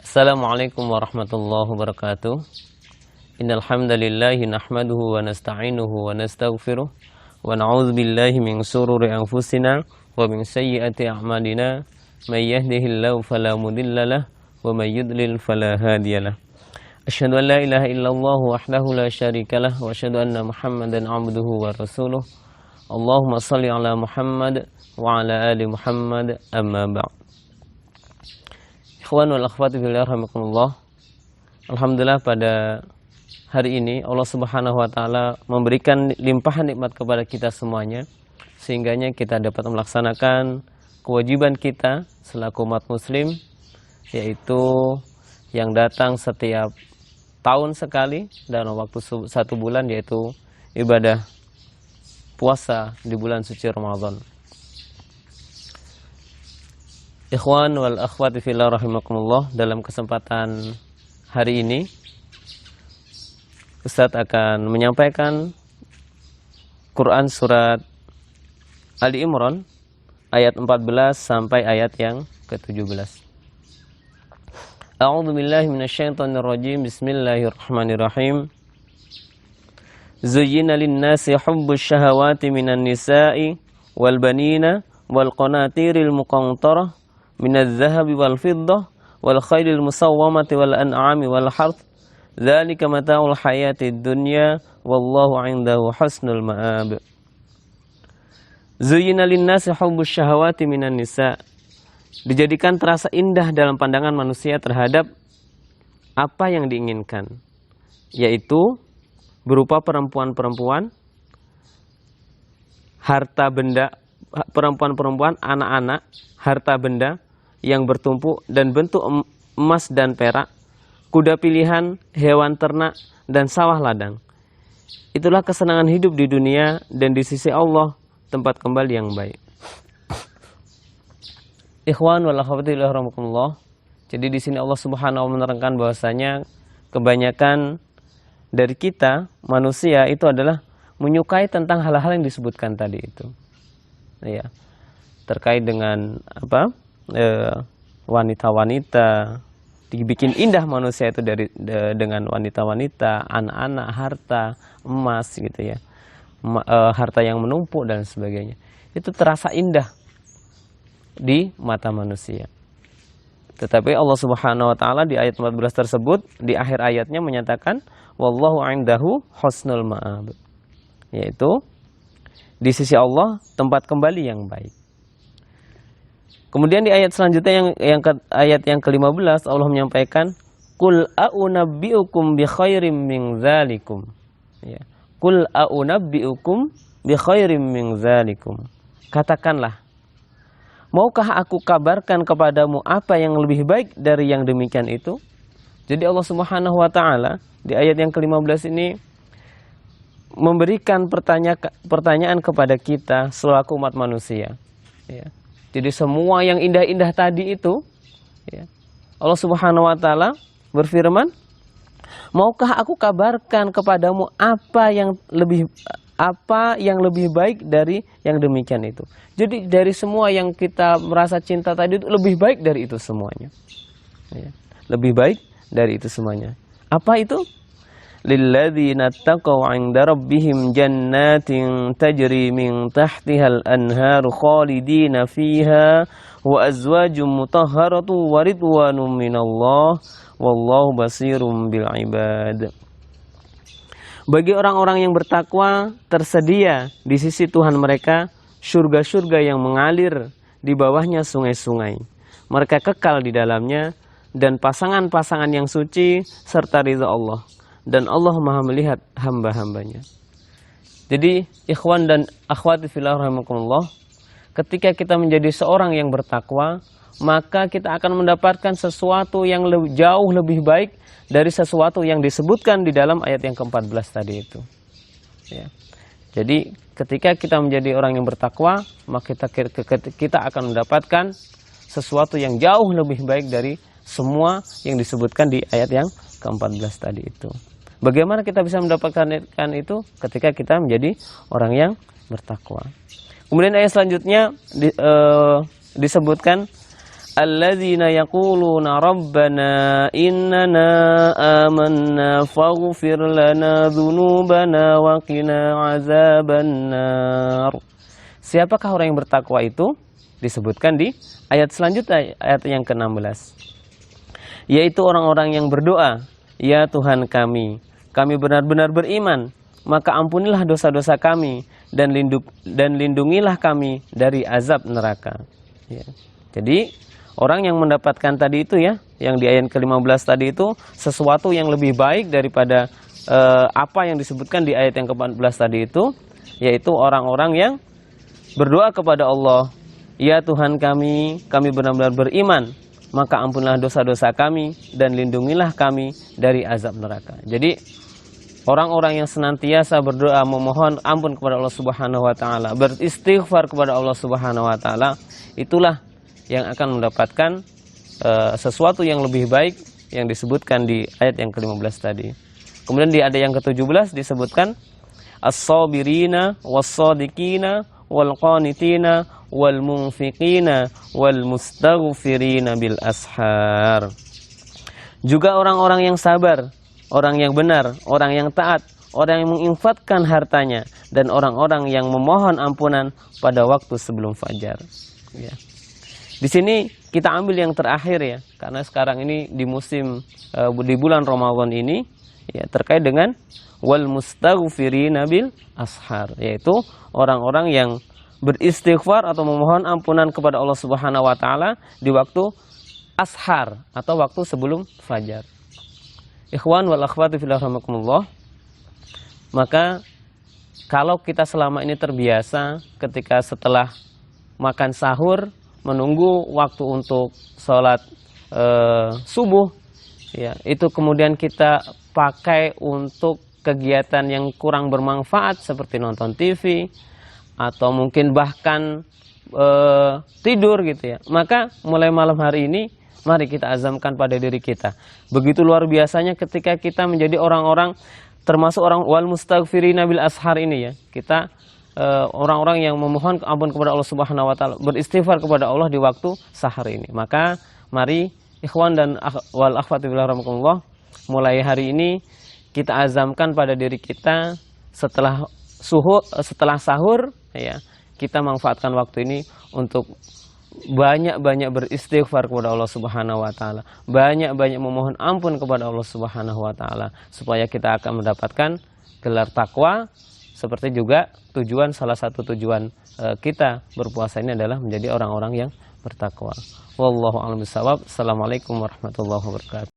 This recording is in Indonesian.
Assalamualaikum warahmatullahi wabarakatuh. Innal hamdalillahi nahmaduhu wa nasta'inuhu wa nastaghfiruh wa na'udzu billahi min shururi anfusina wa min sayyiati a'malina. May yahdihillahu fala mudhillalah wa may yudlil fala hadiyalah. Asyhadu an la ilaha illallah wahdahu la syarikalah wa asyhadu anna Muhammadan 'abduhu wa rasuluh. Allahumma shalli ala Muhammad wa ala ali Muhammad, amma ba'd. Ikhwan wal akhwati fillah rahimakumullah. Alhamdulillah pada hari ini Allah Subhanahu wa taala memberikan limpahan nikmat kepada kita semuanya, sehingganya kita dapat melaksanakan kewajiban kita selaku umat muslim, yaitu yang datang setiap tahun sekali dalam waktu 1 bulan, yaitu ibadah puasa di bulan suci Ramadan. Ikhwan wal akhwati fillah rahimakumullah, dalam kesempatan hari ini Ustadz akan menyampaikan Quran surat Ali Imran ayat 14 sampai ayat yang ke-17. A'udzu billahi minasyaitonir rajim. Bismillahirrahmanirrahim. Zuyyina lin-nasi hubbus syahawati minan nisa'i wal banina wal qanatiril muqantarah minadz zahabi wal fiddah wal khailil musawwamati wal an'ami wal harth dzalika mata'ul hayatid dunya wallahu 'indahu husnul ma'ab. Zuyyina lin-nasi hubbus syahawati minan nisa. Dijadikan terasa indah dalam pandangan manusia terhadap apa yang diinginkan, yaitu berupa perempuan-perempuan, harta benda, perempuan-perempuan, anak-anak, harta benda yang bertumpuk dan bentuk emas dan perak, kuda pilihan, hewan ternak, dan sawah ladang. Itulah kesenangan hidup di dunia dan di sisi Allah tempat kembali yang baik. Ikhwan wal akhwati rahimakumullah. Jadi di sini Allah Subhanahu wa menerangkan bahwasanya kebanyakan dari kita manusia itu adalah menyukai tentang hal-hal yang disebutkan tadi itu. Ya. Terkait dengan apa? Wanita-wanita, dibikin indah manusia itu dengan wanita-wanita, anak-anak, harta, emas gitu ya. Harta yang menumpuk dan sebagainya. Itu terasa indah di mata manusia. Tetapi Allah Subhanahu wa taala di ayat 14 tersebut di akhir ayatnya menyatakan wallahu 'indahu husnul ma'ab. Yaitu di sisi Allah tempat kembali yang baik. Kemudian di ayat selanjutnya ayat yang ke-15 Allah menyampaikan qul a'unabbi'ukum bi khairim min dzalikum. Ya. Qul a'unabbi'ukum bi khairim min dzalikum. Katakanlah, maukah aku kabarkan kepadamu apa yang lebih baik dari yang demikian itu? Jadi Allah Subhanahu wa taala di ayat yang ke-15 ini memberikan pertanyaan kepada kita selaku umat manusia. Ya. Jadi semua yang indah-indah tadi itu, ya, Allah Subhanahu wa taala berfirman, maukah aku kabarkan kepadamu apa yang lebih baik dari yang demikian itu. Jadi dari semua yang kita merasa cinta tadi itu lebih baik dari itu semuanya. Ya. Lebih baik dari itu semuanya. Apa itu? Lilladzina taqaw 'inda rabbihim jannatin tajri min tahtihal anharu khalidina fiha wa azwajum mutahharatun wa ridwanum minallah wallahu basirum bil ibad. Bagi orang-orang yang bertakwa tersedia di sisi Tuhan mereka surga-surga yang mengalir di bawahnya sungai-sungai. Mereka kekal di dalamnya dan pasangan-pasangan yang suci serta ridha Allah. Dan Allah Maha melihat hamba-hambanya. Jadi ikhwan dan akhwati fillah rahimakumullah, ketika kita menjadi seorang yang bertakwa, maka kita akan mendapatkan sesuatu yang jauh lebih baik dari sesuatu yang disebutkan di dalam ayat yang ke-14 tadi itu. Ya. Jadi ketika kita menjadi orang yang bertakwa, maka kita akan mendapatkan sesuatu yang jauh lebih baik dari semua yang disebutkan di ayat yang ke-14 tadi itu. Bagaimana kita bisa mendapatkan itu? Ketika kita menjadi orang yang bertakwa. Kemudian ayat selanjutnya disebutkan alladzina yaquluna rabbana innana amanna faghfir lana dzunubana wa qina azabannar. Siapakah orang yang bertakwa itu? Disebutkan di ayat selanjutnya, ayat yang ke-16. Yaitu orang-orang yang berdoa, ya Tuhan kami benar-benar beriman, maka ampunilah dosa-dosa kami dan lindungilah kami dari azab neraka. Ya. Jadi orang yang mendapatkan tadi itu ya, yang di ayat ke-15 tadi itu sesuatu yang lebih baik daripada apa yang disebutkan di ayat yang ke-14 tadi itu, yaitu orang-orang yang berdoa kepada Allah, ya Tuhan kami benar-benar beriman, maka ampunilah dosa-dosa kami dan lindungilah kami dari azab neraka. Jadi orang-orang yang senantiasa berdoa memohon ampun kepada Allah Subhanahu wa taala, beristighfar kepada Allah Subhanahu wa taala, itulah yang akan mendapatkan sesuatu yang lebih baik yang disebutkan di ayat yang ke-15 tadi. Kemudian di ayat yang ke-17 disebutkan as-sabirina was-sadiqina wal-qanitina wal-munfiqina wal-mustaghfirina bil ashar. Juga orang-orang yang sabar, orang yang benar, orang yang taat, orang yang menginfakkan hartanya, dan orang-orang yang memohon ampunan pada waktu sebelum fajar. Ya. Di sini kita ambil yang terakhir ya, karena sekarang ini di musim di bulan Ramadan ini ya, terkait dengan wal mustaghfirina bil ashar, yaitu orang-orang yang beristighfar atau memohon ampunan kepada Allah Subhanahu wa taala di waktu ashar atau waktu sebelum fajar. Ikhwan wal akhwati fillah rahimakumullah. Maka kalau kita selama ini terbiasa ketika setelah makan sahur menunggu waktu untuk sholat subuh, ya, itu kemudian kita pakai untuk kegiatan yang kurang bermanfaat seperti nonton TV atau mungkin bahkan tidur gitu ya. Maka mulai malam hari ini mari kita azamkan pada diri kita. Begitu luar biasanya ketika kita menjadi orang-orang termasuk orang wal mustaghfirina bil ashar ini ya. Kita orang-orang yang memohon ampun kepada Allah Subhanahu wa taala, beristighfar kepada Allah di waktu sahar ini. Maka mari ikhwan dan wal akhwati fillah rahimakumullah, mulai hari ini kita azamkan pada diri kita setelah sahur ya, kita manfaatkan waktu ini untuk banyak-banyak beristighfar kepada Allah Subhanahu wa taala, banyak-banyak memohon ampun kepada Allah Subhanahu wa taala, supaya kita akan mendapatkan gelar takwa. Seperti juga salah satu tujuan kita berpuasa ini adalah menjadi orang-orang yang bertakwa. Wallahu a'lam bishawab. Assalamualaikum warahmatullahi wabarakatuh.